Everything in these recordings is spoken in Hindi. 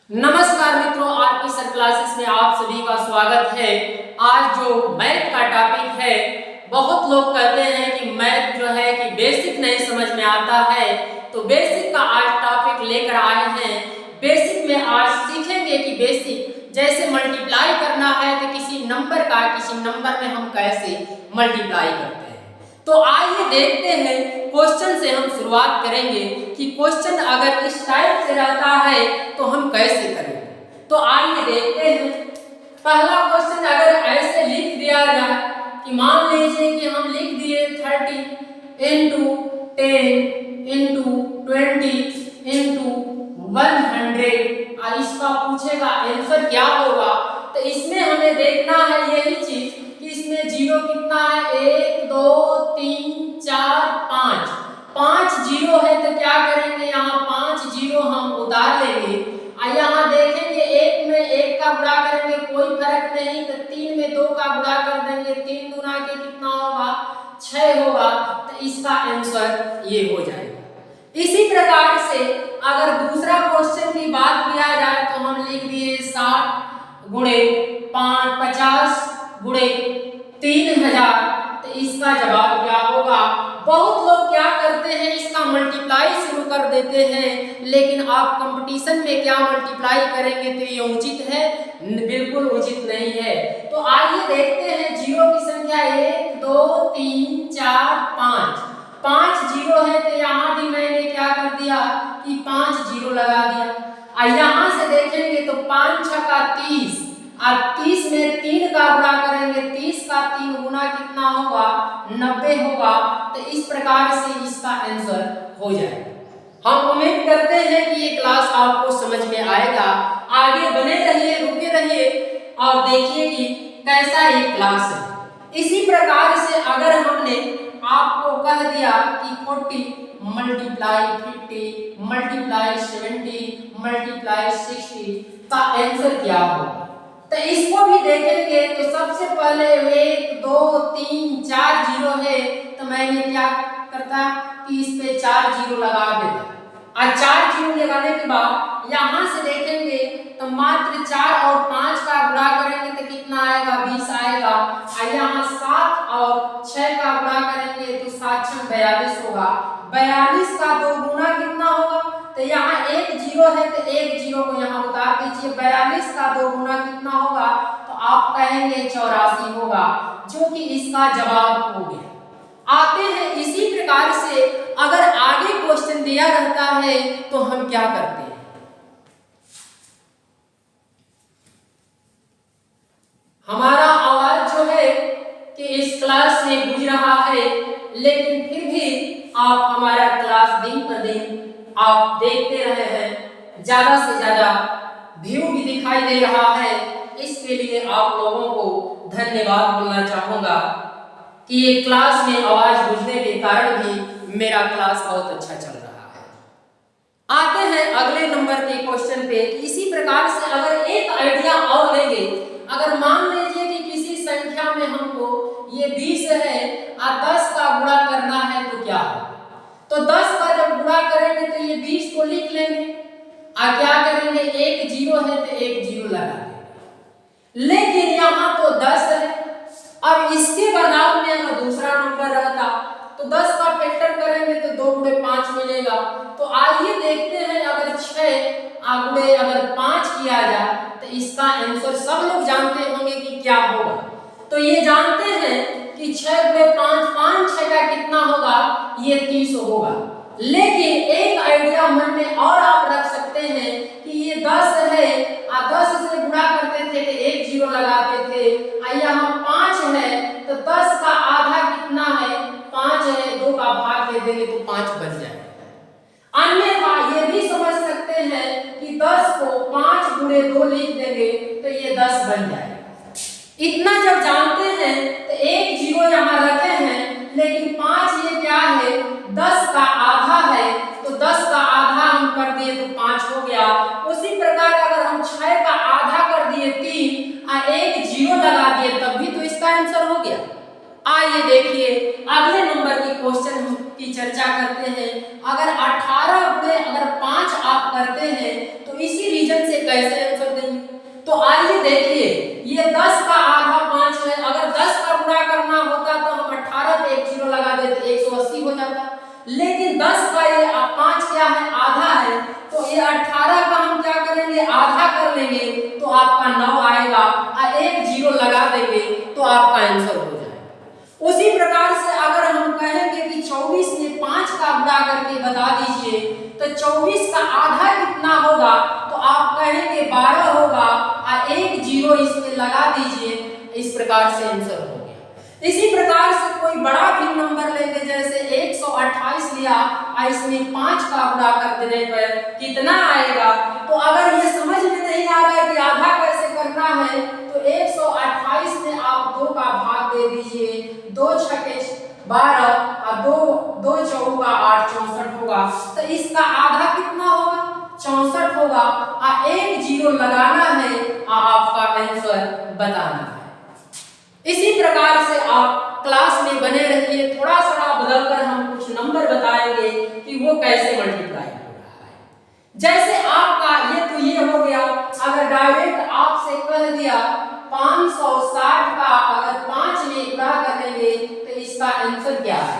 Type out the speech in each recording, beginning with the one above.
नमस्कार मित्रों, आरपी सर क्लासेस में आप सभी का स्वागत है। आज जो मैथ का टॉपिक है, बहुत लोग कहते हैं कि मैथ जो है कि बेसिक नहीं समझ में आता है, तो बेसिक का आज टॉपिक लेकर आए हैं। बेसिक में आज सीखेंगे कि बेसिक जैसे मल्टीप्लाई करना है तो किसी नंबर में हम कैसे मल्टीप्लाई करते हैं। तो आइए देखते हैं, क्वेश्चन से हम शुरुआत करेंगे कि क्वेश्चन अगर इस टाइप से रहता है तो हम कैसे करेंगे। तो आइए देखते हैं। पहला क्वेश्चन अगर ऐसे लिख दिया जाए कि मान लीजिए कि हम लिख दिए 30 इंटू 10 इंटू 20 इंटू 100 और इसका पूछेगा आंसर क्या होगा। तो इसमें हमें देखना है यही चीज कि इसमें जीरो कितना है, 1 2 3 4 5 5 जीरो है। तो क्या करेंगे, यहाँ 5 जीरो हम उतार लेंगे और यहाँ देखेंगे एक में एक का गुणा करेंगे, कोई फर्क नहीं। तो 3 में 2 का गुणा कर देंगे, 3 गुना के कितना होगा, 6 होगा। तो इसका आंसर ये हो जाएगा। इसी प्रकार से अगर दूसरा क्वेश्चन की बात किया जाए तो हम लिख दिए 60 गुणे 50 गुणे 3000। तो इसका जवाब क्या होगा। बहुत लोग क्या करते हैं, इसका मल्टीप्लाई शुरू कर देते हैं, लेकिन आप कंपटीशन में क्या मल्टीप्लाई करेंगे तो ये उचित है, बिल्कुल उचित नहीं है। तो आइए देखते हैं, जीरो की संख्या 1 2 3 4 5 5 जीरो है। तो यहाँ भी मैंने क्या कर दिया कि 5 जीरो लगा दिया। और यहाँ से देखेंगे तो 5 छक्का 30 और 30 में 3 का गुणा करेंगे, 30 का 3 गुना कितना होगा, 90 होगा। तो इस प्रकार से इसका आंसर हो जाएगा। हम उम्मीद करते हैं कि ये क्लास आपको समझ में आएगा। आगे बने रहिए, रुके रहिए और देखिए कि कैसा ये क्लास है। इसी प्रकार से अगर हमने आपको कह दिया कि 40 मल्टीप्लाई 50 मल्टीप्लाई 70 मल्टीप्लाई 60 का आंसर क्या होगा। तो इसको भी देखेंगे तो सबसे पहले 1 2 3 4 जीरो है। तो मैंने क्या करता कि इस पे 4 जीरो लगा देता और 4 जीरो लगाने के बाद यहाँ से देखेंगे तो मात्र 4 और 5 का गुणा करेंगे तो कितना आएगा, 20 आएगा। और यहाँ 7 और 6 का गुणा करेंगे तो 7 6 42 होगा। 42 का 2 गुना कितना होगा। तो यहाँ एक जीरो है तो एक जीरो को यहाँ उतार दीजिए। 42 का 2 गुना कितना होगा, तो आप कहेंगे 84 होगा, जो कि इसका जवाब हो गया। आते हैं इसी प्रकार से अगर आगे क्वेश्चन दिया रहता है तो हम क्या करते हैं। हमारा आवाज जो है कि इस क्लास से गुजर रहा है, लेकिन फिर भी आप हमारा क्लास दिन पर दिन आप देखते रहे हैं, ज्यादा से ज्यादा व्यू भी दिखाई दे रहा है। इसके लिए आप लोगों को धन्यवाद बोलना चाहूंगा कि ये क्लास में आवाज गुजरने के कारण भी मेरा क्लास बहुत अच्छा चल रहा है। आते हैं अगले नंबर के क्वेश्चन पे। इसी प्रकार से अगर एक आइडिया और लेंगे, अगर मान लीजिए कि किसी संख्या में हमको ये 20 है और 10 का गुणा करना है तो क्या हो। तो 10 का जब गुणा करेंगे तो ये 20 को लिख लेंगे और क्या करेंगे, एक जीरो है तो एक जीरो लगा देंगे। लेकिन यहाँ तो 10 है और इसके बदलाव में अगर दूसरा नंबर रहता तो 10 का फैक्टर करेंगे तो 2 गुणे 5 मिलेगा। तो आइए देखते हैं, अगर 6 गुणे अगर 5 किया जाए तो इसका आंसर सब लोग जानते होंगे कि क्या होगा। तो ये जानते हैं कि 6 गुणे 5 5 6 का कितना होगा, ये 30 होगा। लेकिन एक आइडिया मन में और आप रख सकते हैं कि ये 10 है और 10 से गुणा करते थे तो एक जीरो लगाते थे और यहाँ 5 है तो 10 का आधा कितना है, 5 है, 2 का भाग दे देंगे तो 5 बन जाएगा। अन्यथा ये भी समझ सकते हैं कि 10 को 5 गुणे 2 लिख देंगे तो ये 10 बन जाएगा। इतना जब जानते हैं तो एक जीरो यहाँ रखे हैं, लेकिन 5 ये क्या है, 10 का आधा है। तो 10 का आधा हम कर दिए तो 5 हो गया। उसी प्रकार अगर हम 6 का आधा कर दिए 3 और एक जीरो लगा दिए तब भी तो इसका आंसर हो गया। आइए देखिए अगले नंबर की क्वेश्चन की चर्चा करते हैं। अगर 18 गुणे अगर 5 आप करते हैं तो इसी रीजन से कैसे आंसर देंगे? तो आइए देखिए, ये 10 का आधा 5 है। अगर 10 का गुणा करना होता तो हम 18 पे एक जीरो लगा देते, 180 हो जाता। लेकिन 10 का ये 5 क्या है, आधा है, तो ये 18 का हम क्या करेंगे, आधा कर लेंगे तो आपका 9 आएगा और एक जीरो लगा देंगे तो आपका आंसर हो जाएगा। उसी प्रकार से अगर हम कहेंगे कि 24 में 5 का गुणा करके बता दीजिए तो 24 का आधा कितना होगा, तो आप कहेंगे 12 होगा और एक जीरो इसमें लगा दीजिए। इस प्रकार से आंसर हो गया। इसी प्रकार से कोई बड़ा भी नंबर लेंगे, जैसे 128 लिया और इसमें 5 का गुणा कर देने पर कितना आएगा, तो अगर ये समझ में नहीं आ रहा है कि आधा कैसे करना है तो 128 में आप 2 का भाग दे दीजिए, 2 छके 12 और 2 चौका 8, 64 होगा। तो इसका आधा कितना होगा, 64 होगा और एक जीरो लगाना है और आपका आंसर बताना है। इसी प्रकार से आप क्लास में बने रहिए, थोड़ा सा बदलकर हम कुछ नंबर बताएंगे कि वो कैसे मल्टीप्लाई हो रहा है। जैसे आपका ये हो गया, अगर डायरेक्ट आपसे कह दिया 560 का अगर 5 में गुणा करेंगे तो इसका आंसर क्या है,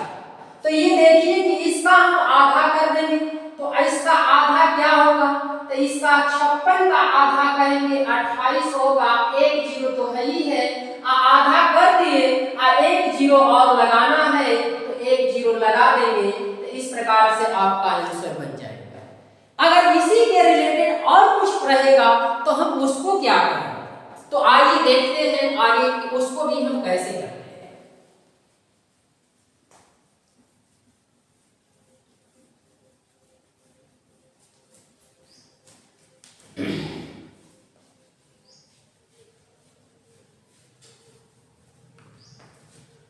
तो ये देखिए कि इसका हम आधा कर देंगे तो इसका आधा क्या होगा, तो इसका 56 का आधा करेंगे 28 होगा, एक जीरो तो है ही है, आधा कर दिए और एक जीरो और लगाना है तो एक जीरो लगा देंगे। तो इस प्रकार से आपका आंसर बन जाएगा। अगर इसी के रिलेटेड और कुछ रहेगा तो हम उसको क्या करें, तो आइए देखते हैं आगे कि उसको भी हम कैसे करते हैं।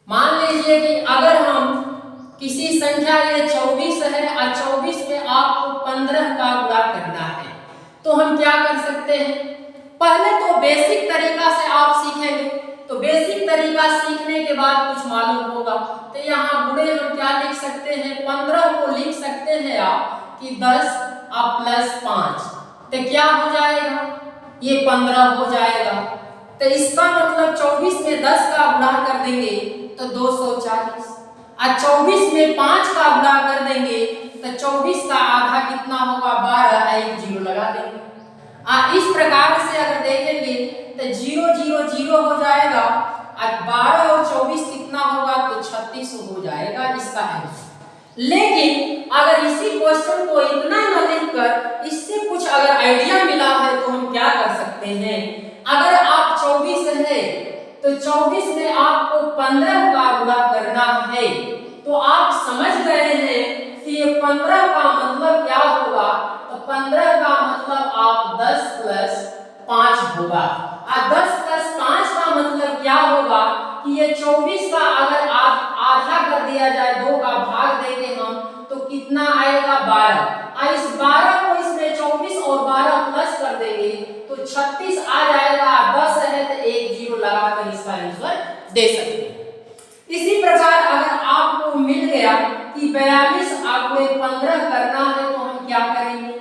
मान लीजिए कि अगर हम किसी संख्या, ये 24 है और 24 में आपको 15 का गुणा करना है, तो हम क्या कर सकते हैं, पहले तो बेसिक तरीका से आप सीखेंगे। तो बेसिक तरीका सीखने के बाद कुछ मालूम होगा, तो यहाँ गुणे हम क्या लिख सकते हैं, 15 को लिख सकते हैं आप कि 10 और प्लस 5, तो क्या हो जाएगा, ये 15 हो जाएगा। तो इसका मतलब 24 में 10 का गुणा कर देंगे तो 240, और 24 में 5 का गुणा कर देंगे तो 24 का आधा कितना होगा, 12, एक जीरो लगा देंगे। इस प्रकार से अगर देखेंगे तो 0 0 0 हो जाएगा और 12 और 24 कितना होगा, तो 36 हो जाएगा इसका आंसर। लेकिन अगर इसी क्वेश्चन को इतना न लिखकर इससे कुछ अगर आइडिया मिला है तो हम क्या कर सकते हैं, अगर आप 24 है तो 24 में आपको 15 का गुणा करना है, तो आप समझ गए हैं कि ये 15 का मतलब क्या होगा, तो 15 का मतलब आप 10 प्लस 5 होगा, और 10 प्लस 5 का मतलब क्या होगा कि ये 24 का अगर आप आधा कर दिया जाए, 2 का भाग देंगे हम तो कितना आएगा, 12, और इस 12 को इसमें 24 और 12 प्लस कर देंगे तो 36 आ जाएगा। 10 है तो एक जीरो लगाकर इसका आंसर दे सकते हैं। इसी प्रकार अगर आपको मिल गया कि 42 आपको 15 करना है तो हम क्या करेंगे,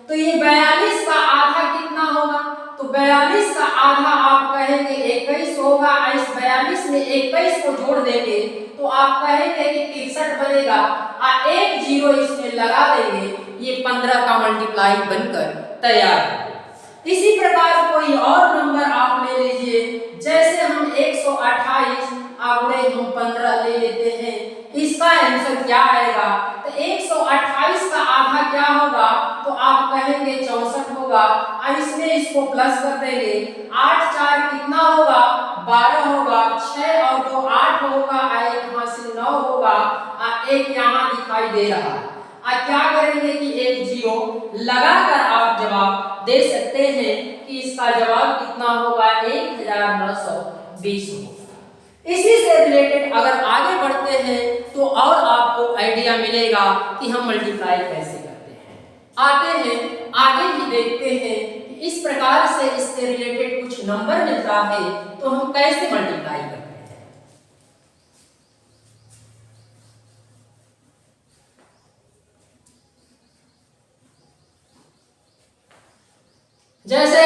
तो ये 42 का आधा कितना होगा, तो 42 का आधा आप कहेंगे 21 होगा, इस 42 में 21 को जोड़ देंगे तो आप कहेंगे कि 63 बनेगा, और एक जीरो इसमें लगा देंगे, ये 15 का मल्टीप्लाई बनकर तैयार है। इसी प्रकार कोई और नंबर आप ले लीजिए, जैसे हम 128 आगे हम 15 ले लेते हैं, इसका आंसर क्या आएगा, तो 128 का आधा क्या होगा, तो आप कहेंगे 64 होगा, और इसमें इसको प्लस कर देंगे, 8 4 कितना होगा, 12 होगा, 6 और 2 8 होगा, और एक यहाँ से 9 होगा, और एक यहाँ दिखाई दे रहा है। क्या करेंगे कि एक जीरो लगाकर आप जवाब दे सकते हैं कि इसका जवाब कितना होगा, 1920 होगा। इसी से रिलेटेड अगर आगे बढ़ते हैं तो और आपको आइडिया मिलेगा कि हम मल्टीप्लाई कैसे करते हैं। आते हैं आगे भी देखते हैं कि इस प्रकार से इससे रिलेटेड कुछ नंबर मिलता है तो हम कैसे मल्टीप्लाई करते हैं। जैसे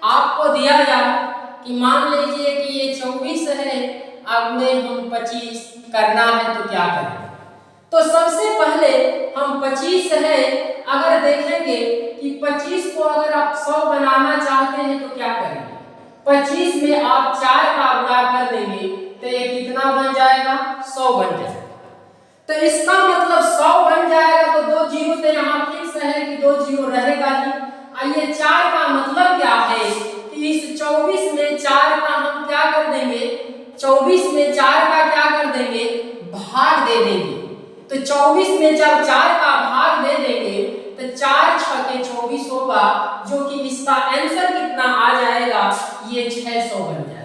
आपको दिया जाए कि मान लीजिए कि ये 24 है, अब में हम 25 करना है तो क्या करें। तो सबसे पहले हम 25 है, अगर देखेंगे कि 25 को अगर आप 100 बनाना चाहते हैं तो क्या करेंगे। 25 में आप 4 का गुणा कर देंगे तो ये कितना बन जाएगा, 100 बन जाएगा। तो इसका मतलब 100 बन जाएगा तो 2 जीरो तो यहाँ फिक्स है कि 2 जीरो रहेगा ही। आइए 4 का मतलब क्या है कि इस 24 में 4 का हम क्या कर देंगे, 24 में 4 का क्या कर देंगे, भाग दे देंगे। तो 24 में जब 4 का भाग दे देंगे तो 4 छके 24 होगा, जो कि इसका आंसर कितना आ जाएगा, ये 600 बन जाएगा।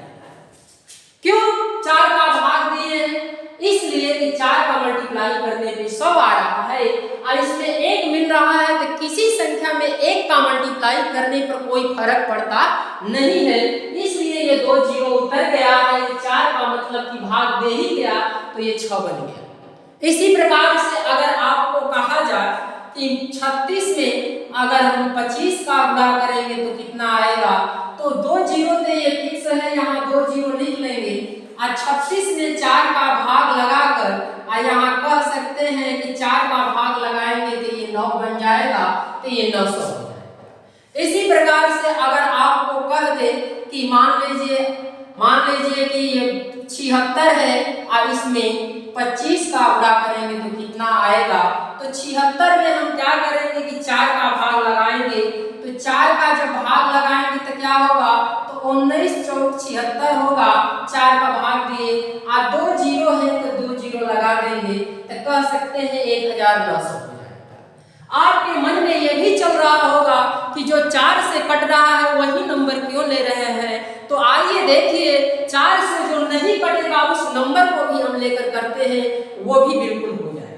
क्यों 4 का भाग दिए हैं, इसलिए कि 4 का मल्टीप्लाई करने पे 100 आ रहा है और इसमें 1 मिल रहा है, तो किसी संख्या में 1 का मल्टीप्लाई करने पर कोई फर्क पड़ता नहीं है, इसलिए ये 2 जीरो उतर गया है। ये 4 का मतलब कि भाग दे ही गया तो ये 6 बन गया। इसी प्रकार से अगर आपको कहा जाए कि 36 में अगर हम 25 का गुणा करेंगे तो कितना आएगा, तो 2 जीरो तो ये फिक्स है, यहाँ 2 जीरो लिख लेंगे और 36 में 4 का भाग लगाकर यहाँ कह सकते हैं कि 4 का भाग लगाएंगे तो ये 9 बन जाएगा, तो ये 900 हो जाएगा। इसी प्रकार से अगर आपको कह दे कि मान लीजिए कि ये 76 है और इसमें 25 का गुणा करेंगे तो कितना आएगा, तो 76 में हम क्या करेंगे कि 4 का भाग लगाएंगे, तो 4 का जब भाग लगाएंगे तो क्या होगा, तो 19 चौक 76 होगा, 4 का भाग दिए और 2 जीरो है तो 2 जीरो लगा देंगे तो कह सकते हैं 1900 हो जाएगा। आपके मन में ये भी चल रहा होगा कि जो 4 से कट रहा है वही नंबर क्यों ले रहे हैं, तो आइए देखिए 4 से जो नहीं कटेगा उस नंबर को भी हम लेकर करते हैं, वो भी बिल्कुल हो जाएगा।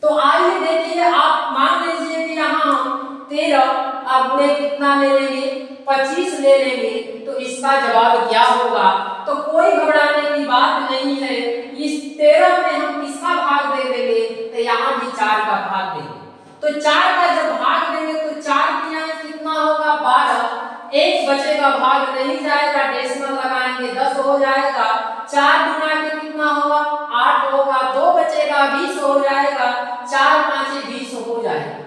तो आइए देखिए, आप मान लीजिए कि यहाँ 13 आप गुणे कितना ले लेंगे, 25 ले लेंगे, तो इसका जवाब क्या होगा। तो कोई घबराने की बात नहीं है, इस 13 में हम किसका भाग दे देंगे, तो यहाँ भी 4 का भाग देंगे। तो 4 का जब भाग देंगे तो 4 के कितना होगा, 12, 1 बचेगा, भाग नहीं जाएगा, डेसिमल लगाएंगे 10 हो जाएगा, 4 गुना के कितना होगा, 8 होगा, 2 बचेगा 20 हो जाएगा, 4 5 20 हो जाएगा।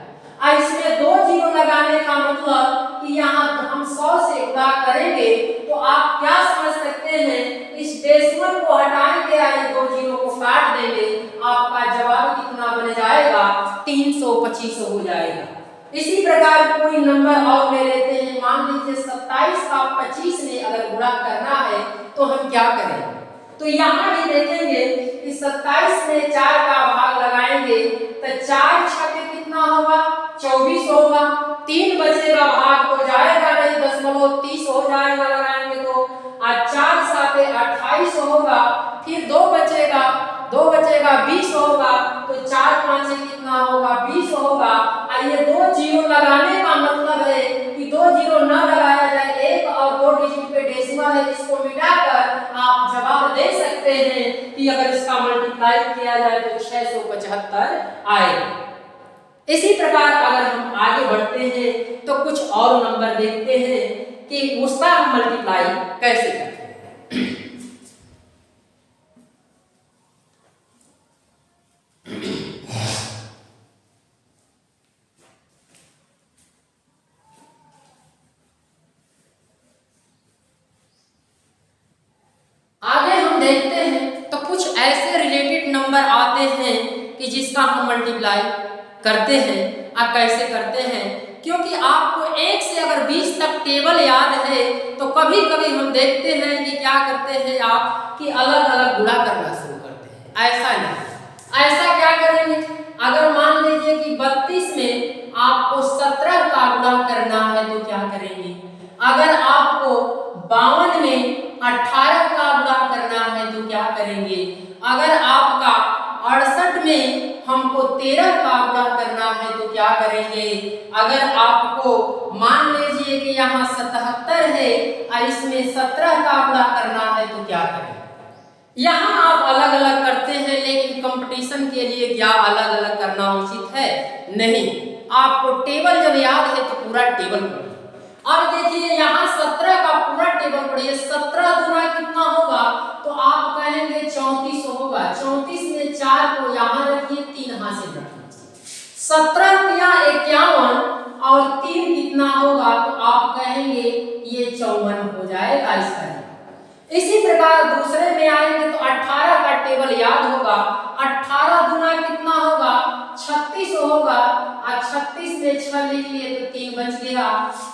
और इसमें 2 जीरो लगाने का मतलब कि यहाँ हम 100 से गुणा करेंगे तो आप क्या समझ सकते हैं, इस डेसिमल को हटाएंगे और ये 2 जीरो को काट देंगे, आपका जवाब कितना बन जाएगा, 325 हो जाएगा। इसी प्रकार कोई नंबर और ले लेते हैं, मान लीजिए 27 का 25 में अगर गुणा करना है तो हम क्या करेंगे, तो यहाँ भी देखेंगे कि 27 में 4 का भाग लगाएंगे तो 4 छके कितना होगा, 24 होगा, 3 बचेगा, भाग तो जाएगा नहीं, 10.30 हो जाएगा लगाएंगे तो, और 4 साथे 28 होगा, फिर 2 बचेगा 20 होगा, तो 4 5 कितना होगा, 20 होगा। ये 2 जीरो लगाने का मतलब है कि 2 जीरो न लगाया जाए, 1 और 2 डिजिट पे डेसिमल है, इसको मिटाकर आप जवाब दे सकते हैं कि अगर इसका मल्टीप्लाई किया जाए तो 675 आएगा। इसी प्रकार अगर हम आगे बढ़ते हैं तो कुछ और नंबर देखते हैं कि उसका हम मल्टीप्लाई कैसे करते हैं। आगे हम देखते हैं तो कुछ ऐसे रिलेटेड नंबर आते हैं कि जिसका हम मल्टीप्लाई करते हैं। आप कैसे करते हैं, क्योंकि आपको 1 से अगर 20 तक टेबल याद है तो कभी कभी हम देखते हैं कि क्या करते हैं आप कि अलग अलग गुणा करना शुरू करते हैं। ऐसा नहीं, ऐसा क्या करेंगे, अगर मान लीजिए कि 32 में आपको 17 का गुणा करना है तो क्या करेंगे, अगर आपको 52 में 18 का गुणा करना है तो क्या करेंगे, अगर आपका 68 में हमको 13 का गुणा करना है तो क्या करेंगे, अगर आपको मान लीजिए कि यहाँ 77 है और इसमें 17 का गुणा करना है तो क्या करेंगे। यहाँ आप अलग अलग करते हैं, लेकिन कंपटीशन के लिए क्या अलग अलग करना उचित है, नहीं। आपको टेबल जब याद है तो पूरा टेबल पढ़िए, और देखिए यहाँ 17 का पूरा टेबल पढ़िए, 17 दूना कितना होगा, तो आप कहेंगे 34 होगा। 34 में 4 को यहाँ रखिए, 3 हासिल रखिए, 17 या 51 और 3 कितना होगा, तो आप कहेंगे ये 54 हो जाएगा इसका। इसी प्रकार दूसरे में आएंगे तो 18 का टेबल याद होगा, 18 गुना कितना होगा, 36 होगा, और 36 में 6 लिख लिए तो 3 बच गया।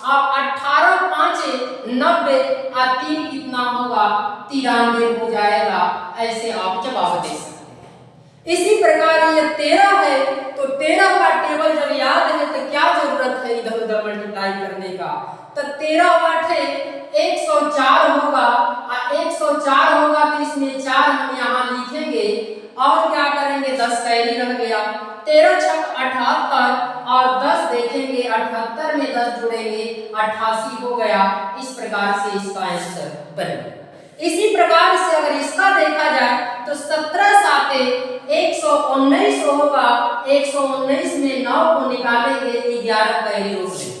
अब 18 5 90 और 3 कितना होगा, 93 हो जाएगा। ऐसे आप जवाब दे सकते हैं। इसी प्रकार ये 13 है, तो 13 का टेबल जब याद है तो क्या जरूरत है इधर उधर मल्टीप्लाई करने का, तो 13 वाटे 104 होगा, और 104 होगा तो इसमें 4 हम यहाँ लिखेंगे और क्या करेंगे, 10 कैरी रह गया, 13 छक 78 और 10 देखेंगे 78 में 10 जुड़ेंगे 88 हो गया। इस प्रकार से इसका आंसर बन गया। इसी प्रकार से अगर इसका देखा जाए तो 17 साते 119 होगा, 119 में 9 को निकालेंगे 11 कैरी रोकेंगे,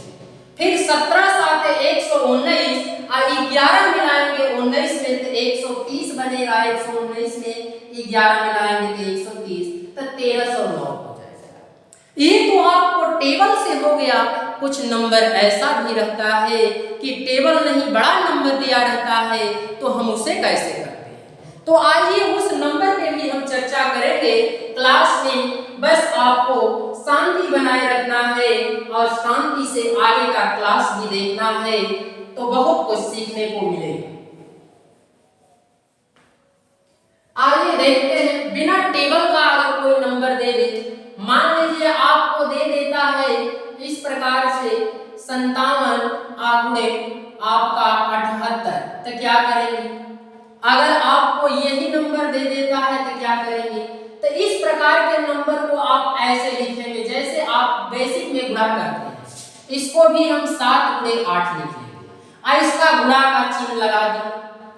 फिर 17 साते 119 और 11 मिलाएंगे 19 में तो 130 बनेगा, 119 में 11 मिलाएंगे तो 130, तो 1309 हो जाएगा। ये तो आपको टेबल से हो गया। कुछ नंबर ऐसा भी रहता है कि टेबल नहीं बड़ा नंबर दिया रहता है, तो हम उसे कैसे करते हैं, तो आइए उस नंबर पे भी हम चर्चा करेंगे क्लास में। बस आपको शांति बनाए रखना है और शांति से आगे का क्लास भी देखना है, तो बहुत कुछ सीखने को मिलेगा। आइए देखते हैं, बिना टेबल का अगर कोई नंबर दे दे, मान लीजिए आपको दे देता है इस प्रकार से 57 आंकड़े आपका 78, तो क्या करेंगे। अगर आपको यही नंबर दे देता है तो क्या करेंगे, तो इस प्रकार के नंबर को आप ऐसे लिखेंगे जैसे आप बेसिक में गुणा करते हैं, इसको भी हम 7 गुणे 8 लिखेंगे और इसका गुणा का चिन्ह लगा दें।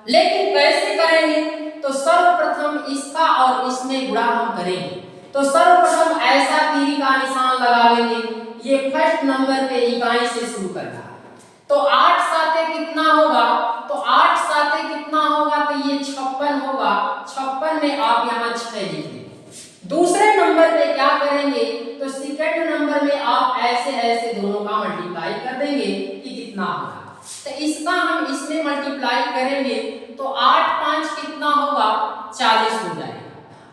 लेकिन कैसे करेंगे, तो सर्वप्रथम इसका और इसमें गुणा हम करेंगे, तो सर्वप्रथम ऐसा तीर का निशान लगा लेंगे। ये फर्स्ट नंबर पे इकाई से शुरू करना है, तो 8 साते कितना होगा, तो 8 साते कितना होगा, तो ये 56 होगा, 56 में आप यहाँ 6 लिख लेंगे। दूसरे नंबर पे क्या करेंगे, तो सेकंड नंबर में आप ऐसे ऐसे दोनों का मल्टीप्लाई कर देंगे कि कितना होगा, तो इसका हम इसमें मल्टीप्लाई करेंगे तो 8 5 कितना होगा, 40 हो जाएगा,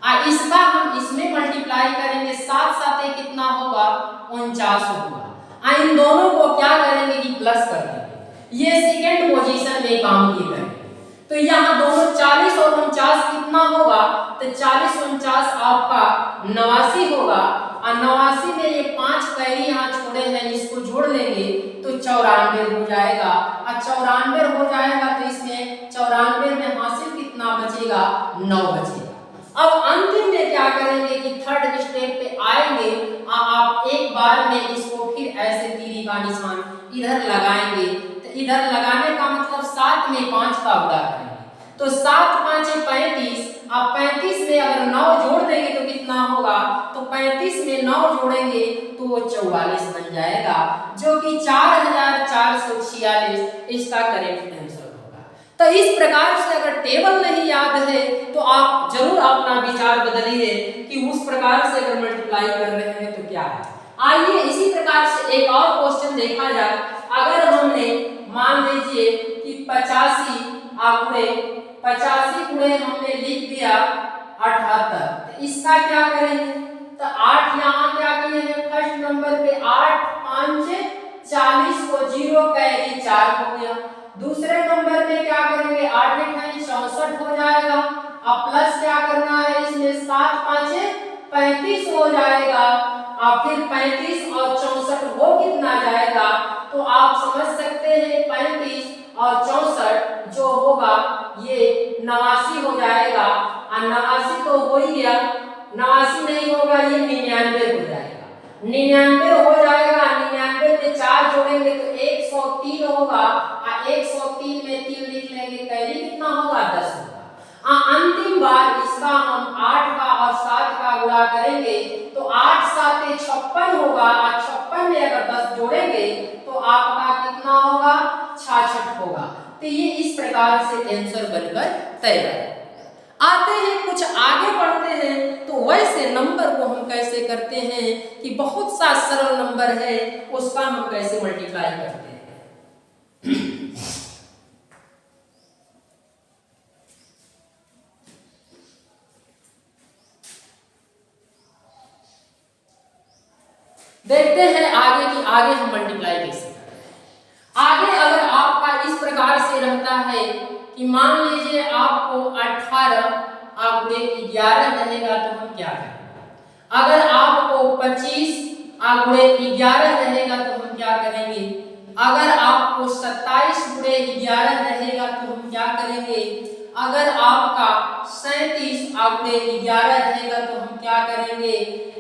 और इसका हम इसमें मल्टीप्लाई करेंगे 7 साते कितना होगा, 49 होगा, और इन दोनों को क्या करेंगे कि प्लस कर देंगे, ये सेकंड पोजीशन में काम किए करेंगे। तो यहाँ दोनों 40 और 49 कितना होगा, तो 40 49 आपका 89 होगा, और 89 में ये 5 कैरी यहाँ छोड़े हैं, इसको जोड़ लेंगे तो 94 हो जाएगा, और 94 हो जाएगा तो इसमें 94 में हासिल कितना बचेगा, 9 बचेगा। अब अंतिम में क्या करेंगे कि थर्ड स्टेप पे आएंगे, आप एक बार में इसको फिर ऐसे तीरी का निशान इधर लगाएंगे, तो इधर लगाने का मतलब 7 में 5 का गुणा करेंगे, तो 7 5 35, आप 35 में अगर 9 जोड़ देंगे तो कितना होगा, तो 35 में 9 जोड़ेंगे तो वो 44 बन जाएगा, जो कि 4446 इसका करेक्ट आंसर होगा। तो इस प्रकार से अगर टेबल नहीं याद है तो आप जरूर अपना विचार बदलिए कि उस प्रकार से अगर मल्टीप्लाई कर रहे हैं तो क्या है। आइए इसी प्रकार से एक और क्वेश्चन देखा जाए। अगर हमने मान लीजिए कि 85 आंकड़े 85 गुणे हमने लिख दिया 78, तो इसका क्या करेंगे, तो 8 यहाँ क्या किए हैं, फर्स्ट नंबर पे 8 5 40 को 0 कैरी 4 हो गया। दूसरे नंबर में क्या करेंगे, 8 8 64 हो जाएगा, अब प्लस क्या करना है, इसमें 7 5 35 हो जाएगा, और फिर 35 और 64 वो कितना जाएगा, तो आप समझ सकते हैं 35 और 64 जो होगा ये 89 हो जाएगा, और 89 तो हो ही गया, 89 नहीं होगा ये 99 हो जाएगा, 99 हो जाएगा। 99 में 4 जोड़ेंगे तो 103 होगा, और 103 में 3 लिख लेंगे, कैरी कितना होगा, 10 होगा। अंतिम बार इसका हम 8 का और 7 का गुणा करेंगे तो 8 7 56 होगा, और 56 में अगर 10 जोड़ेंगे तो आपका कितना होगा 66 होगा। तो ये इस प्रकार से आंसर बनकर तैयार आते हैं। कुछ आगे बढ़ते हैं तो वैसे नंबर को हम कैसे करते हैं कि बहुत सा सरल नंबर है उसका हम कैसे मल्टीप्लाई करते हैं। देखते हैं आगे कि आगे हम मल्टीप्लाई कैसे करते हैं। आगे अगर आपका इस प्रकार से रहता है कि मान लीजिए आपको 18 आपके 11 रहेगा तो हम क्या करेंगे। अगर आपको 25 गुणे 11 रहेगा तो हम क्या करेंगे। अगर आपको 27 गुणे 11 रहेगा तो हम क्या करेंगे। अगर आपका 37 गुणे 11 रहेगा तो हम क्या करेंगे।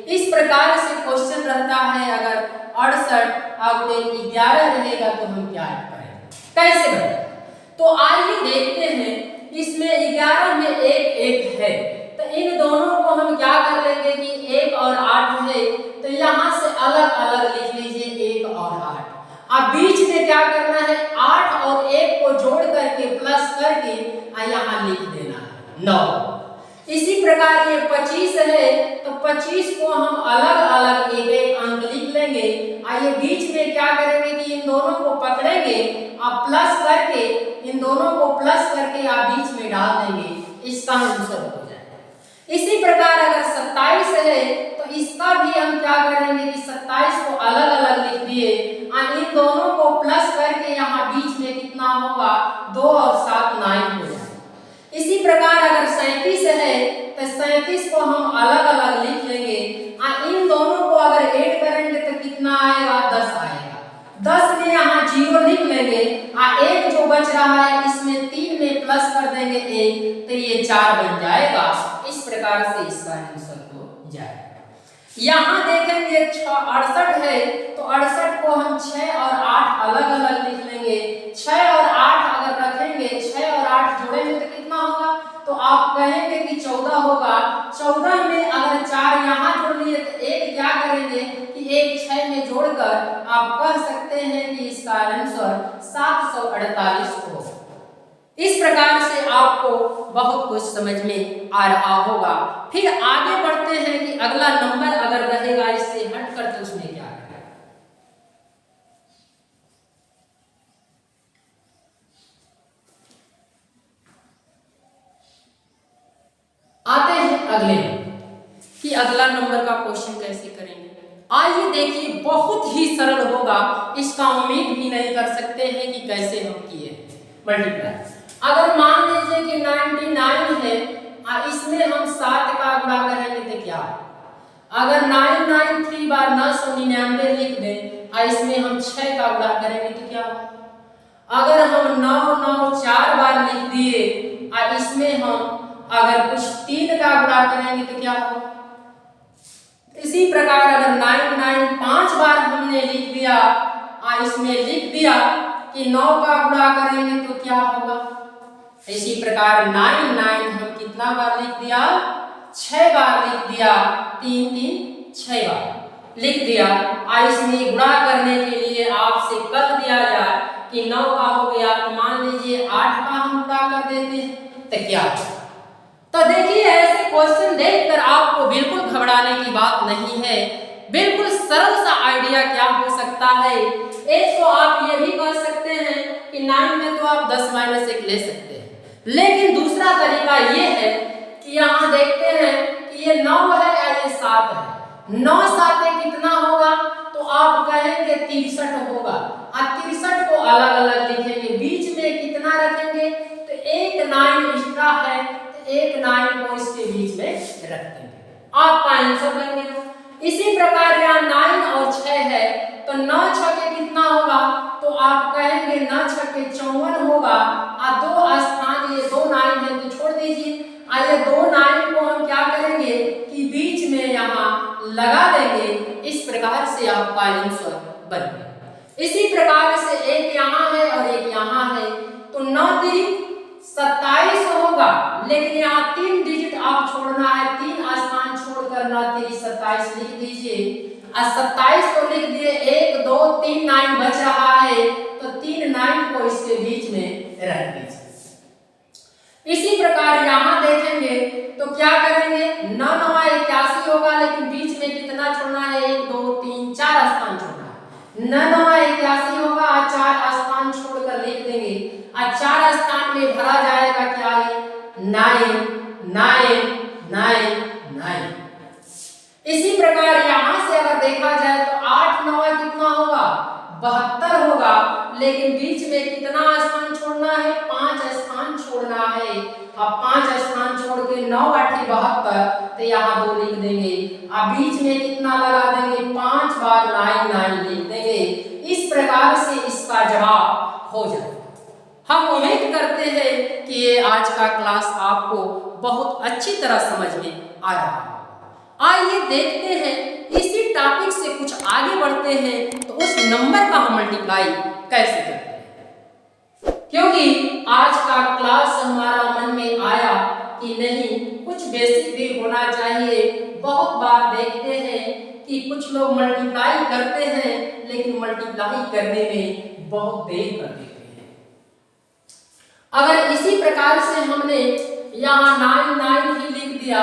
इस प्रकार से क्वेश्चन रहता है। अगर 68 गुणे 11 रहेगा तो हम क्या करेंगे, कैसे करेंगे। तो आइए देखते हैं। इसमें 11 में एक है तो इन दोनों को हम क्या कर लेंगे कि 1 और 8 है तो यहाँ से अलग अलग लिख लीजिए 1 और 8। अब बीच में क्या करना है 8 और 1 को जोड़ करके प्लस करके यहाँ लिख देना है 9। इसी प्रकार ये 25 है तो 25 को हम अलग अलग एक एक अंक लिख लेंगे। आइए बीच में क्या करेंगे कि इन दोनों को पकड़ेंगे आप प्लस करके इन दोनों को प्लस करके आप बीच में डाल देंगे, इसका आंसर हो जाएगा। इसी प्रकार अगर 27 है तो इसका भी हम क्या करेंगे कि 27 को अलग अलग लिख दिए और इन दोनों को प्लस करके यहाँ बीच में कितना होगा 2 और 7 9 हो जाएगा। इसी प्रकार अगर 37 है तो 37 को हम अलग अलग लिख लेंगे और इन दोनों को अगर ऐड करेंगे तो कितना आएगा 10 आएगा। 10 में यहाँ 0 लिख लेंगे और 1 जो बच रहा है इसमें 3 में प्लस कर देंगे 1 तो ये 4 बन जाएगा। इस प्रकार से इसका आंसर हो जाएगा। यहाँ देखेंगे 68 है तो 68 को हम 6 और 8 अलग अलग लिख लेंगे। 6 और 8 अगर रखेंगे 6 और 8 जोड़ेंगे तो कितना होगा तो आप कहेंगे कि 14 होगा। 14 में अगर 4 यहाँ जोड़ लिए तो एक क्या करेंगे कि एक 6 में जोड़कर आप कह सकते हैं कि इसका आंसर 748 होगा। इस प्रकार से आपको बहुत कुछ समझ में आ रहा होगा। फिर आगे बढ़ते हैं कि अगला नंबर अगर रहेगा इससे हट कर तो उसमें क्या करेगा। आते हैं अगले कि अगला नंबर का क्वेश्चन कैसे करेंगे। आइए देखिए बहुत ही सरल होगा, इसका उम्मीद भी नहीं कर सकते हैं कि कैसे हम किए मल्टीप्लाई। अगर मान लीजिए कि 99 है और इसमें हम 7 का गुणा करेंगे तो क्या। अगर 9 3 बार 999 लिख दें और इसमें हम 6 का गुणा करेंगे तो क्या। अगर हम 9 4 बार लिख दिए और इसमें हम अगर कुछ 3 का गुणा करेंगे तो क्या हो। इसी प्रकार अगर 9 5 बार हमने लिख दिया और इसमें लिख दिया कि 9 का गुणा करेंगे तो क्या होगा। इसी प्रकार 9 हम कितना बार लिख दिया 6 बार लिख दिया 3 3 6 बार लिख दिया। और इसमें गुणा करने के लिए आपसे कह दिया जाए कि 9 का हो गया तो मान लीजिए 8 का हम गुणा कर देते हैं तो क्या। तो देखिए ऐसे क्वेश्चन देखकर आपको बिल्कुल घबराने की बात नहीं है। बिल्कुल सरल सा आइडिया क्या हो सकता है। एक तो आप ये भी कह सकते हैं कि 9 में तो आप 10 - 1 ले सकते हैं, लेकिन दूसरा तरीका ये है कि यहाँ देखते हैं कि ये 9 है या ये 7 है। 9 7 कितना होगा तो आप कहेंगे 63 होगा और 63 को अलग अलग लिखेंगे। बीच में कितना रखेंगे तो एक 9 एक्स्ट्रा है तो एक 9 को इसके बीच में रख देंगे, आपका आंसर बन गया। इसी प्रकार यहाँ 9 और 6 है तो 9 6 कितना होगा तो आप कहेंगे 9 6 54 होगा और 2 स्थान ये 2 9 है तो छोड़ दीजिए। आइए 2 9 को हम क्या करेंगे कि बीच में यहाँ लगा देंगे। इस प्रकार से आपका आंसर बन गया। इसी प्रकार से एक यहाँ है और एक यहाँ है तो 9 3 27 होगा, लेकिन यहाँ 3 डिजिट आप छोड़ना है, 3 स्थान छोड़कर 9 3 27 लिख दीजिए। और 27 को लिख दिए, 1 2 3 9 बच रहा है, तो 3 9 को इसके बीच में रख दीजिए। इसी प्रकार यहाँ देखेंगे तो क्या करेंगे, 9 9 81 होगा, लेकिन बीच में कितना छोड़ना है, 1 2 3 4 स्थान छोड़ना है। 9 9 81 होगा और 4 स्थान छोड़कर लिख देंगे, और 4 स्थान में भरा जाएगा क्या है, 9 9 9 9। इसी प्रकार यहाँ से अगर देखा जाए तो 8 9 कितना होगा, 72 होगा, लेकिन बीच में कितना स्थान छोड़ना है, 5 स्थान छोड़ना है। अब 5 स्थान छोड़ के 9 8 72, तो यहाँ 2 लिख देंगे, अब बीच में कितना लगा देंगे, 5 बार 9 9 लिख देंगे। इस प्रकार से इसका जवाब हो जाएगा। हम उम्मीद करते हैं कि ये आज का क्लास आपको बहुत अच्छी तरह समझ में आ रहा है। आइए देखते हैं, इसी टॉपिक से कुछ आगे बढ़ते हैं, तो उस नंबर का हम मल्टीप्लाई कैसे करते हैं। क्योंकि आज का क्लास हमारा मन में आया कि नहीं, कुछ बेसिक भी होना चाहिए। बहुत बार देखते हैं कि कुछ लोग मल्टीप्लाई करते हैं, लेकिन मल्टीप्लाई करने में बहुत देर कर देते हैं। अगर इसी प्रकार से हमने यहाँ 9 9 ही लिख दिया,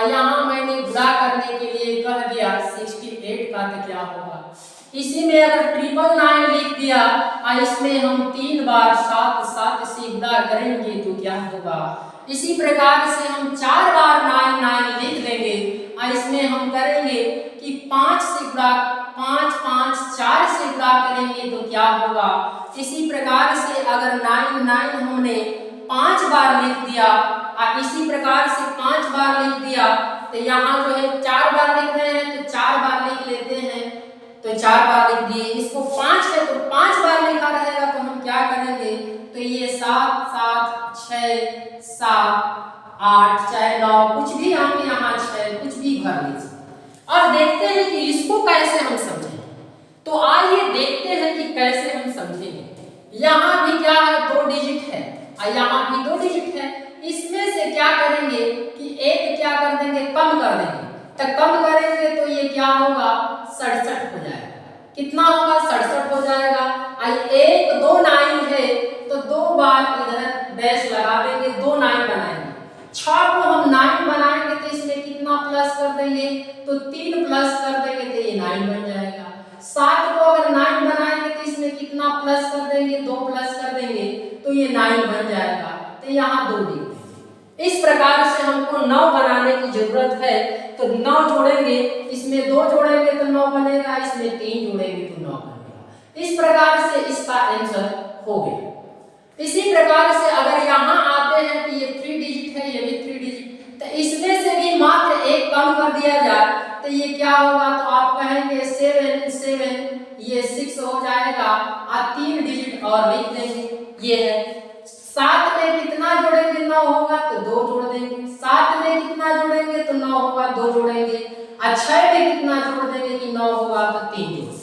यहाँ मैंने गुणा करने के लिए कह दिया 68 का, तो क्या होगा, इसी में अगर 999 लिख दिया और इसमें हम 3 बार 7 7 से गुणा करेंगे तो क्या होगा। इसी प्रकार से हम 4 बार 99 लिख देंगे और इसमें हम करेंगे कि 5 से गुणा, 5 5 4 से गुणा करेंगे तो क्या होगा। इसी प्रकार से अगर 99 हमने 5 बार लिख दिया और इसी प्रकार से 5 बार लिख दिया, तो यहाँ जो है 4 बार लिख रहे हैं तो 4 बार लिख लेते हैं, तो 4 बार लिख दिए। इसको 5 है तो 5 बार लिखा रहेगा, तो हम क्या करेंगे, तो ये 7 7 6 7 8 चाहे 9 कुछ भी, हम यहाँ 6 कुछ भी भर लीजिए। और देखते हैं कि इसको कैसे हम समझेंगे। तो आइए देखते हैं कि कैसे हम समझेंगे। यहाँ भी क्या है, 2 डिजिट है और यहाँ भी 2 डिजिट है। इसमें से क्या करेंगे कि एक क्या कर देंगे, कम कर देंगे, तो कम करेंगे तो ये क्या होगा, 67 हो जाएगा। कितना होगा, 67 हो जाएगा। और 1 2 9 है तो 2 बार इधर डैश लगा देंगे, 2 9 बनाएंगे। 6 को हम 9 बनाएंगे तो इसमें कितना प्लस कर देंगे, तो 3 प्लस कर देंगे तो ये 9 बन जाएगा। 7 को अगर 9 बनाएंगे तो इसमें कितना प्लस कर देंगे, 2 प्लस कर देंगे तो ये 9 बन जाएगा। तो यहाँ 2 लिख देंगे। इस प्रकार से हमको 9 बनाने की जरूरत है, तो 9 जोड़ेंगे, इसमें 2 जोड़ेंगे तो 9 बनेगा, इसमें 3 जोड़ेंगे तो 9 बनेगा। इस प्रकार से इसका आंसर हो गया। इसी प्रकार से अगर यहाँ आते हैं तो ये 3 डिजिट है, ये भी 3 डिजिट, तो इसमें से भी मात्र एक कम कर दिया जाए तो ये क्या होगा, तो आप कहेंगे 7 7, ये 6 हो जाएगा और 3 डिजिट और लिख देंगे, ये है। 7 में कितना जोड़ेंगे, 9 होगा तो 2 जोड़ देंगे। 7 में कितना जोड़ेंगे तो 9 होगा, 2 जोड़ेंगे। और 6 में कितना जोड़ देंगे कि 9 होगा तो 3 जोड़।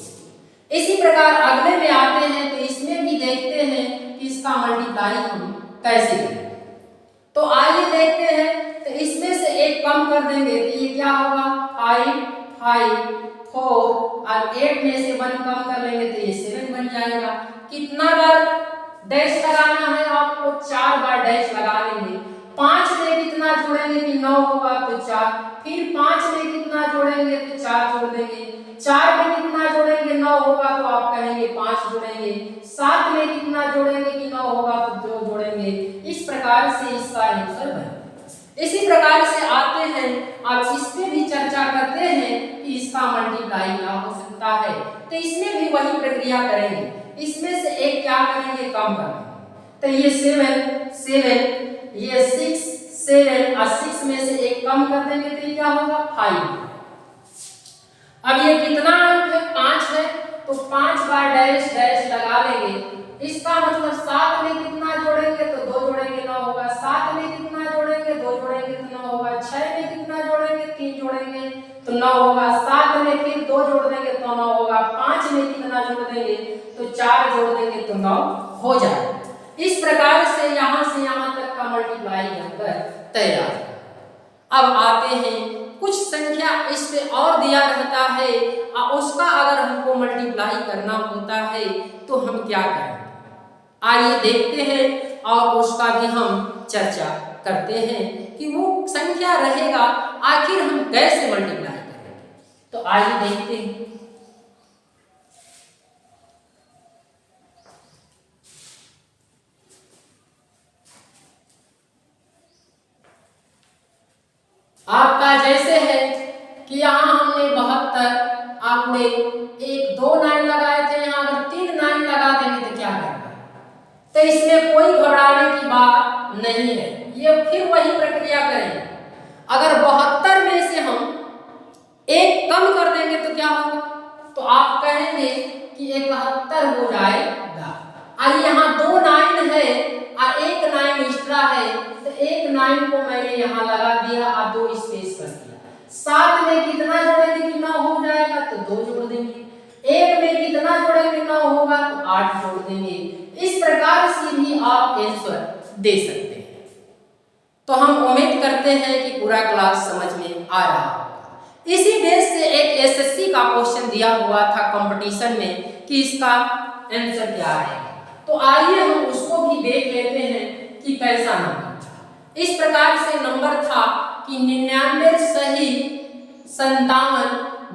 इसी प्रकार अगले में आते हैं तो इसमें भी देखते हैं कि इसका मल्टीप्लाई हम कैसे करें। तो आइए देखते हैं, तो इसमें से एक कम कर देंगे तो ये क्या होगा, 5 5 4 और 8 में से 1 कम कर लेंगे तो ये 7 बन जाएगा। कितना बार डैश लगाना है आपको, 4 बार डैश लगा लेंगे। 5 में कितना जोड़ेंगे कि 9 होगा तो 4, फिर 5 में कितना जोड़ेंगे तो 4 जोड़ देंगे। 4 में कितना जोड़ेंगे, 9 होगा तो आप कहेंगे 5 जोड़ेंगे। 7 में कितना जोड़ेंगे कि 9 होगा तो 2 जोड़ेंगे। इस प्रकार से इसका आंसर बनेगा। इसी प्रकार से आते हैं, आप इस पे भी चर्चा करते हैं कि इसका मल्टीप्लाई क्या हो सकता है। तो इसमें भी वही प्रक्रिया करेंगे, इसमें से एक क्या करेंगे, कम करेंगे। तो ये 7 7, ये 6 7 और 6 में से एक कम कर देंगे तो ये क्या होगा, 5। अब ये कितना अंक है, 5 है, तो 5 बार डैश डैश लगा लेंगे। इसका मतलब 7 में कितना जोड़ेंगे तो 2 जोड़ेंगे, 9 होगा। 7 में कितना जोड़ेंगे, 2 जोड़ेंगे तो 9 होगा। 6 में कितना जोड़ेंगे, 3 जोड़ेंगे तो 9 होगा। 7 में फिर 2 जोड़ देंगे तो 9 होगा। 5 में कितना जोड़ देंगे तो 4 जोड़ देंगे तो 9 हो जाएगा। इस प्रकार से यहाँ तक का मल्टीप्लाई बनकर तैयार। अब आते हैं कुछ संख्या इस पे और दिया रहता है और उसका अगर हमको मल्टीप्लाई करना होता है तो हम क्या करें? आइए देखते हैं और उसका भी हम चर्चा करते हैं कि वो संख्या रहेगा आखिर हम कैसे मल्टीप्लाई करेंगे। तो आइए देखते हैं। आपका जैसे है कि यहाँ हमने 72, आपने 1 2 9 लगाए थे, यहाँ अगर 3 9 लगा देंगे तो क्या करना है? तो इसमें कोई घबराने की बात नहीं है, ये फिर वही प्रक्रिया करेंगे। अगर 72 में से हम 1 कम कर देंगे तो क्या होगा? तो आप कहेंगे कि 71 हो जाएगा। अब यहाँ 2 9 है और 1 9 एक्स्ट्रा है, तो 1 9 को मैंने यहाँ लगा दिया और 2 स्पेस कर दिया। 7 में कितना जोड़ेंगे कि 9 हो जाएगा तो 2 जोड़ देंगे। 1 में कितना जोड़ेंगे 9 होगा तो 8 जोड़ देंगे। इस प्रकार से भी आप आंसर दे सकते हैं। तो हम उम्मीद करते हैं कि पूरा क्लास समझ में आ रहा होगा। इसी बेस से एक एसएससी का क्वेश्चन दिया हुआ था कंपटीशन में कि इसका आंसर क्या है। तो आइए हम उसको भी देख लेते हैं कि कैसा नंबर था। इस प्रकार से नंबर था कि 99 सही 57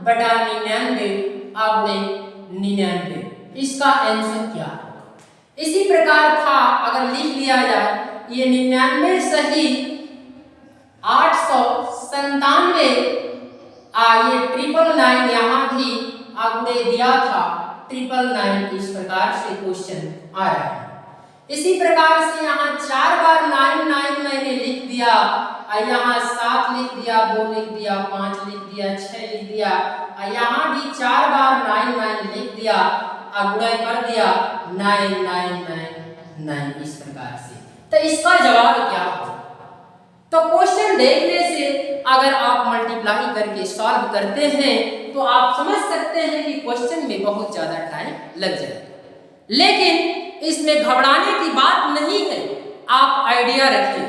बटा 99 आपने 99, इसका आंसर क्या होगा? इसी प्रकार था, अगर लिख लिया जाए ये 99 सही 897, ये 999 यहाँ भी आपने दिया था 999, इस प्रकार से क्वेश्चन आ रहा है। इसी प्रकार से यहाँ 4 बार 99 मैंने लिख दिया, यहाँ 7 लिख दिया, 2 लिख दिया, 5 लिख दिया, 6 लिख दिया, यहाँ भी 4 बार 99 लिख दिया, गुणा कर दिया 9999, इस प्रकार से। तो इसका जवाब क्या होगा? तो क्वेश्चन देखने से अगर आप मल्टीप्लाई करके सॉल्व करते हैं तो आप समझ सकते हैं कि क्वेश्चन में बहुत ज्यादा टाइम लग जाएगा, लेकिन इसमें घबराने की बात नहीं है। आप आइडिया रखिए।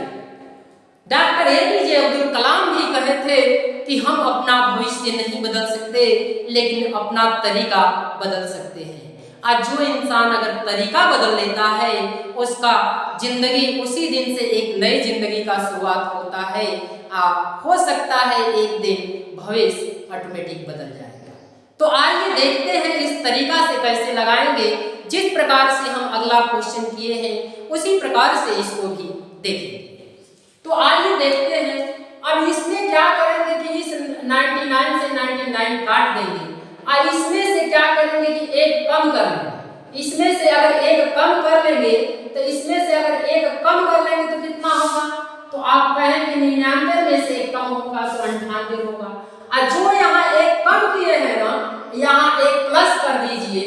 डॉक्टर एपीजे अब्दुल कलाम भी कहे थे कि हम अपना भविष्य नहीं बदल सकते लेकिन अपना तरीका बदल सकते हैं। आज जो इंसान अगर तरीका बदल लेता है उसका जिंदगी उसी दिन से एक नई जिंदगी का शुरुआत होता है। हो सकता है एक दिन भविष्य ऑटोमेटिक बदल जाएगा। तो आइए देखते हैं इस तरीका से कैसे लगाएंगे। जिस प्रकार से हम अगला क्वेश्चन किए हैं उसी प्रकार से इसको भी देखेंगे। तो आइए देखते हैं। अब इसमें क्या करेंगे कि इस 99 से 99 काट देंगे और इसमें से क्या करेंगे कि 1 कम कर लेंगे। इसमें से अगर 1 कम कर लेंगे तो इसमें से अगर 1 कम कर लेंगे तो कितना होगा? तो आप कहेंगे 99 में से 1 कम होगा तो 98 होगा। और जो यहाँ 1 कम किए हैं ना, यहाँ 1 प्लस कर दीजिए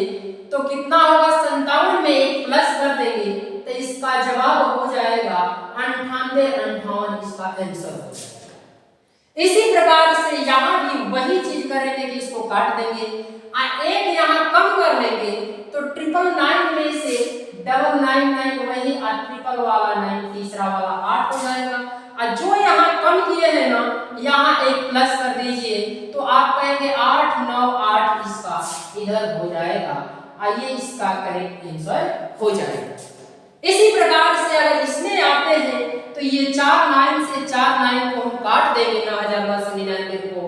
तो कितना होगा? 57 में 1 प्लस कर देंगे तो इसका जवाब हो जाएगा 98, इसका आंसर हो जाएगा। इसी प्रकार से यहाँ भी वही चीज करेंगे कि इसको काट देंगे और 1 यहाँ कम कर लेंगे तो 999 में से 999 वही और ट्रिपल वाला 9 तीसरा वाला 8 हो जाएगा। और जो यहाँ कम किए हैं ना, यहाँ 1 प्लस कर दीजिए तो आप कहेंगे 8 9 8, इसका इधर हो जाएगा और ये इसका करेक्ट आंसर हो जाएगा। इसी प्रकार से अगर इसमें आते हैं तो ये 4 9 से 4 9 को हम काट देंगे 9999 को।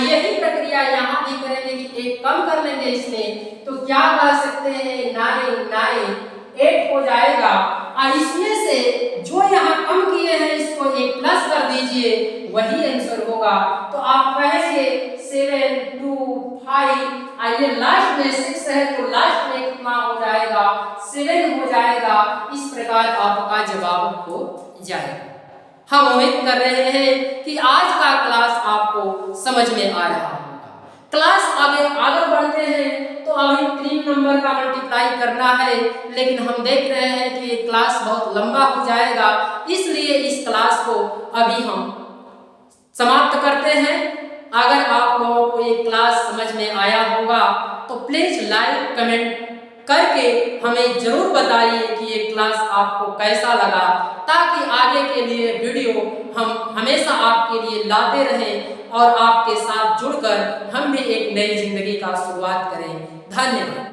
यही प्रक्रिया यहाँ भी करेंगे कि 1 कम कर लेंगे इसमें तो क्या कह सकते हैं 998 हो जाएगा। और इसमें से जो यहाँ कम किए हैं इसको 1 प्लस कर दीजिए वही आंसर होगा। तो आप कहेंगे 7 2 5, ये लास्ट में 6 है तो लास्ट में कितना हो जाएगा? 7 हो जाएगा। इस प्रकार आपका जवाब हो जाएगा। हम उम्मीद कर रहे हैं कि आज का क्लास आपको समझ में आ रहा होगा। क्लास आगे बढ़ते हैं तो अभी 3 नंबर का मल्टीप्लाई करना है, लेकिन हम देख रहे हैं कि ये क्लास बहुत लंबा हो जाएगा, इसलिए इस क्लास को अभी हम समाप्त करते हैं। अगर आप लोगों को ये क्लास समझ में आया होगा तो प्लीज लाइक कमेंट करके हमें जरूर बताइए कि ये क्लास आपको कैसा लगा, ताकि आगे के लिए वीडियो हम हमेशा आपके लिए लाते रहें और आपके साथ जुड़कर हम भी एक नई जिंदगी का शुरुआत करें। धन्यवाद।